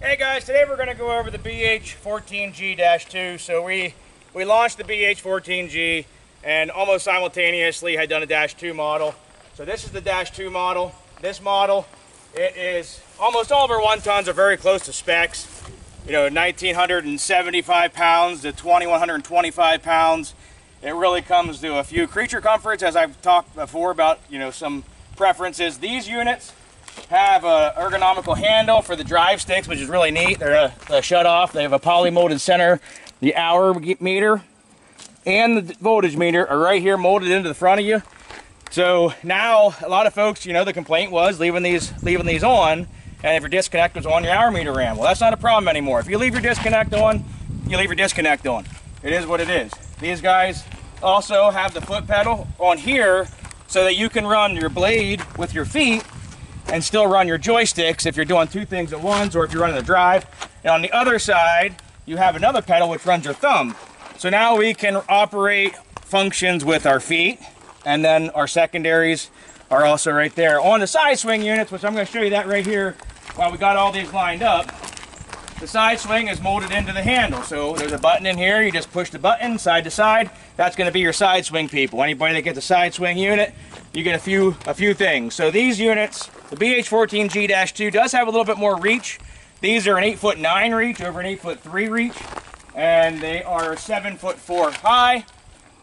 Hey guys, today we're going to go over the BH14G-2. So we launched the BH14G and almost simultaneously had done a -2 model. So this is the -2 model. This model, it is almost all of our 1 tons are very close to specs. You know, 1,975 pounds to 2,125 pounds. It really comes to a few creature comforts, as I've talked before about, you know, some preferences. These units have a ergonomical handle for the drive sticks, which is really neat. They're a shut off. They have a poly molded center. The hour meter and the voltage meter are right here molded into the front of you. So now a lot of folks, you know, the complaint was leaving these on, and if your disconnect was on, your hour meter ran. Well, that's not a problem anymore. If you leave your disconnect on, you leave your disconnect on. It is what it is. These guys also have the foot pedal on here so that you can run your blade with your feet and still run your joysticks if you're doing 2 things at once, or if you're running the drive. And on the other side, you have another pedal which runs your thumb. So now we can operate functions with our feet, and then our secondaries are also right there. On the side swing units, which I'm going to show you that right here while we got all these lined up, the side swing is molded into the handle. So there's a button in here, you just push the button side to side. That's going to be your side swing people. Anybody that gets a side swing unit, you get a few things. So these units, the BH14G-2 does have a little bit more reach. These are an 8'9" reach over an 8'3" reach, and they are 7'4" high,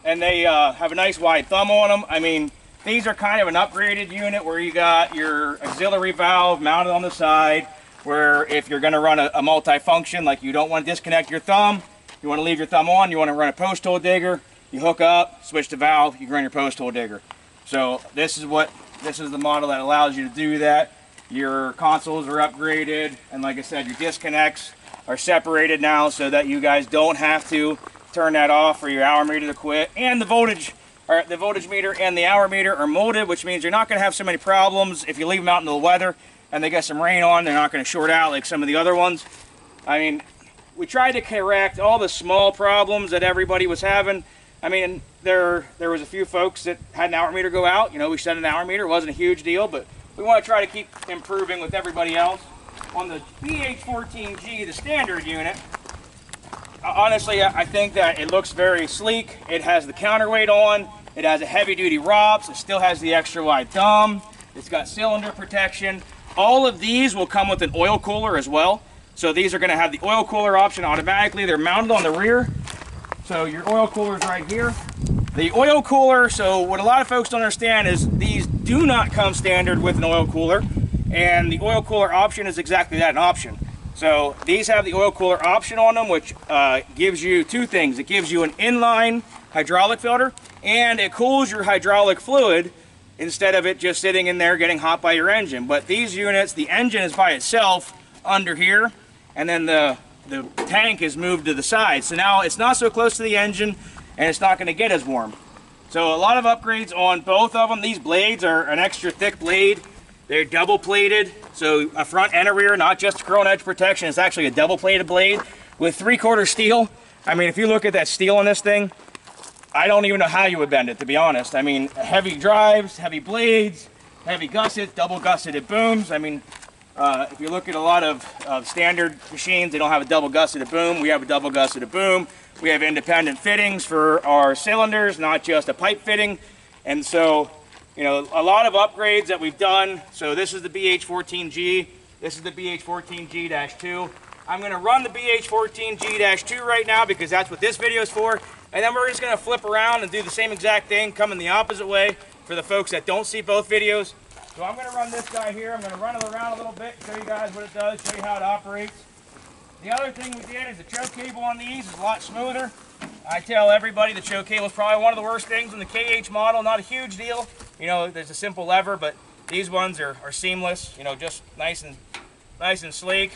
and they have a nice wide thumb on them. I mean, these are kind of an upgraded unit where you got your auxiliary valve mounted on the side, where if you're going to run a multi-function, like you don't want to disconnect your thumb, you want to leave your thumb on, you want to run a post hole digger, you hook up, switch the valve, you can run your post hole digger. So this is the model that allows you to do that. Your consoles are upgraded, and like I said, your disconnects are separated now so that you guys don't have to turn that off for your hour meter to quit. And the voltage meter and the hour meter are molded, which means you're not going to have so many problems if you leave them out in the weather and they get some rain on. They're not going to short out like some of the other ones. I mean, we tried to correct all the small problems that everybody was having. I mean, there was a few folks that had an hour meter go out. You know, we set an hour meter. It wasn't a huge deal, but we want to try to keep improving with everybody else. On the BH14G, the standard unit, honestly, I think that it looks very sleek. It has the counterweight on. It has a heavy-duty ROPS. It still has the extra wide thumb. It's got cylinder protection. All of these will come with an oil cooler as well. So these are going to have the oil cooler option automatically. They're mounted on the rear. So your oil cooler is right here. The oil cooler, so what a lot of folks don't understand is these do not come standard with an oil cooler. And the oil cooler option is exactly that, an option. So these have the oil cooler option on them, which gives you 2 things. It gives you an inline hydraulic filter, and it cools your hydraulic fluid instead of it just sitting in there getting hot by your engine. But these units, the engine is by itself under here, and then the tank is moved to the side. So now it's not so close to the engine, and it's not going to get as warm. So a lot of upgrades on both of them. These blades are an extra thick blade. They're double plated, so a front and a rear, not just a curl and edge protection. It's actually a double plated blade with 3/4 steel. I mean, if you look at that steel on this thing, I don't even know how you would bend it, to be honest. I mean, heavy drives, heavy blades, heavy gussets, double gusseted booms. I mean, if you look at a lot of standard machines, they don't have a double gusseted boom. We have a double gusseted boom. We have independent fittings for our cylinders, not just a pipe fitting. And so, you know, a lot of upgrades that we've done. So this is the BH14G. This is the BH14G-2. I'm going to run the BH14G-2 right now because that's what this video is for. And then we're just going to flip around and do the same exact thing, coming the opposite way for the folks that don't see both videos. So I'm going to run this guy here. I'm going to run it around a little bit, show you guys what it does, show you how it operates. The other thing we did is the choke cable on these is a lot smoother. I tell everybody the choke cable is probably one of the worst things in the KH model. Not a huge deal. You know, there's a simple lever, but these ones are seamless. You know, just nice and sleek.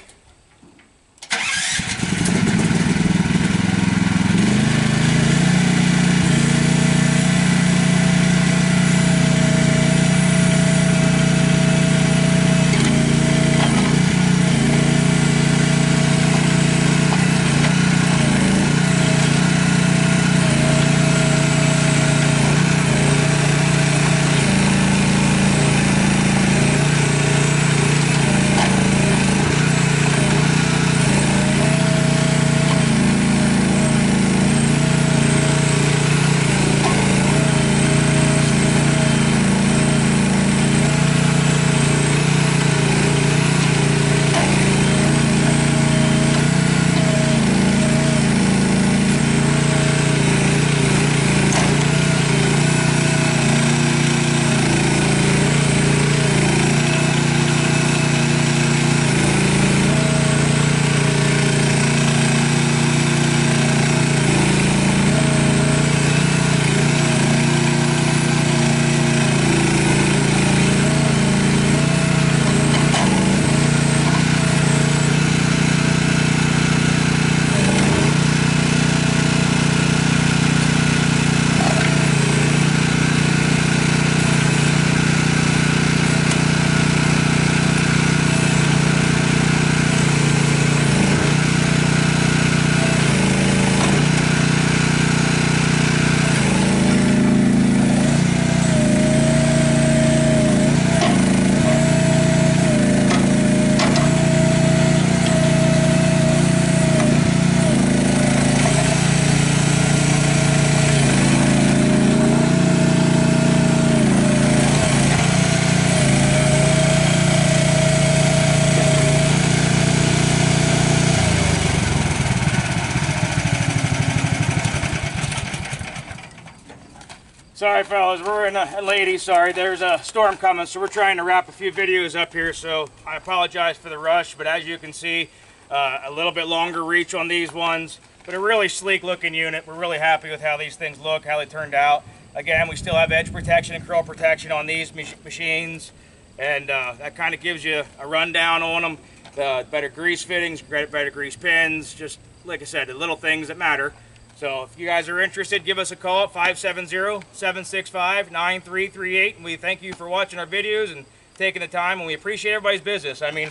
Sorry fellas, we're in a ladies, sorry, there's a storm coming, so we're trying to wrap a few videos up here, so I apologize for the rush, but as you can see, a little bit longer reach on these ones, but a really sleek looking unit. We're really happy with how these things look, how they turned out. Again, we still have edge protection and curl protection on these machines, and that kind of gives you a rundown on them. Better grease fittings, better grease pins, just like I said, the little things that matter. So if you guys are interested, give us a call at 570-765-9338. And we thank you for watching our videos and taking the time, and we appreciate everybody's business. I mean,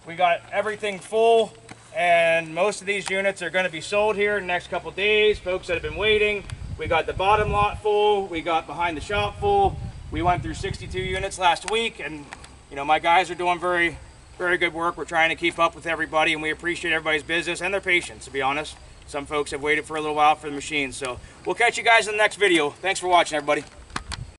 we got everything full, and most of these units are going to be sold here in the next couple days. Folks that have been waiting, we got the bottom lot full, we got behind the shop full. We went through 62 units last week, and you know, my guys are doing very good work. We're trying to keep up with everybody, and we appreciate everybody's business and their patience, to be honest. Some folks have waited for a little while for the machines. So we'll catch you guys in the next video. Thanks for watching, everybody.